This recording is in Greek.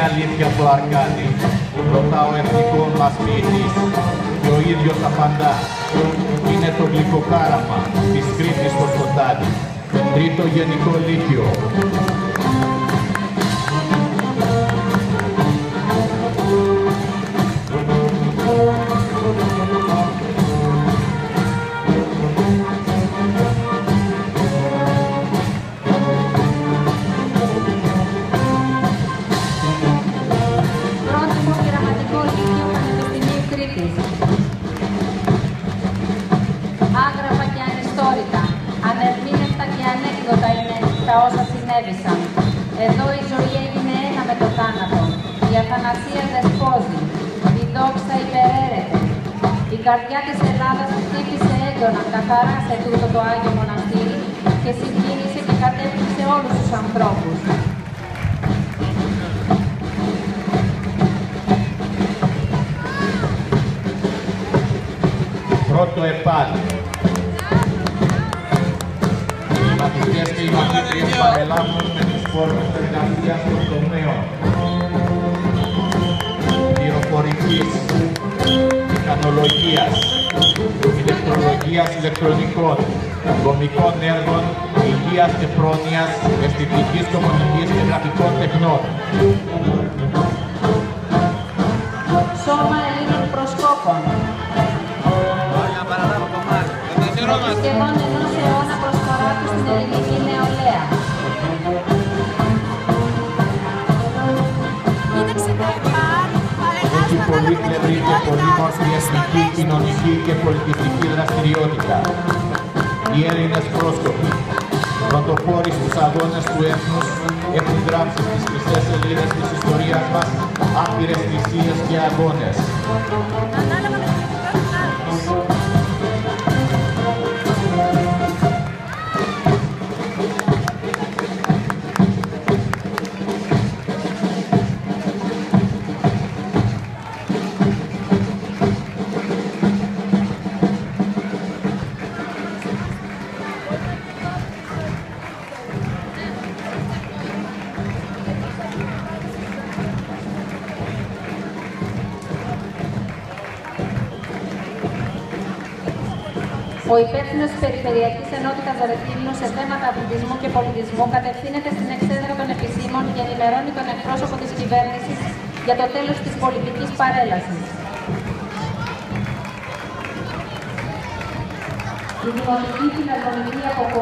αλήθεια το Αρκάδι, ρωτά ο εθνικός μας ποιητής και ο ίδιος απαντά. Είναι το γλυκοκάραμα της Κρήτης στο σκοτάδι, τον τρίτο γενικό λύκειο. Άγραφα και ανιστόρητα, ανερμήνευτα και ανέκδοτα είναι τα όσα συνέβησαν. Εδώ η ζωή έγινε ένα με το θάνατο. Η αθανασία δεσπόζει. Η δόξα υπεραίρεται. Η καρδιά της Ελλάδας χτύπησε έντονα καθαρά σε τούτο το Άγιο Μοναστήρι και συγκίνησε και κατέπληξε όλους τους ανθρώπους. Πρώτο επάλι. Οι μαθητές και οι μαθήτριες παρελάβουν με τις φόρμες εργασίας των τομέων πληροφορικής, μηχανολογίας, ηλεκτρολογίας ηλεκτρονικών, δομικών έργων, υγείας και πρόνοιας, αισθητικής, κομμωτικής και γραφικών τεχνών. Σώμα Ελλήνων προσκόπων. Σχεδόν ενός αιώνα προσφορά του στην ελληνική νεολαία. Έχει πολύπλευρη και πολύμορφη εθνική, κοινωνική και πολιτιστική δραστηριότητα. Οι Έλληνες πρόσκοποι, πρωτοπόροι στους αγώνες του έθνους, έχουν γράψει στις χρυσές σελίδες της ιστορίας μας άπειρες θυσίες και αγώνες. Ο υπεύθυνος της Περιφερειακής Ενότητας Ρεθύμνου σε θέματα αθλητισμού και πολιτισμού κατευθύνεται στην εξέδρα των επισήμων και ενημερώνει τον εκπρόσωπο της κυβέρνησης για το τέλος της πολιτικής παρέλασης. Η Δημοτική Φιλαρμονική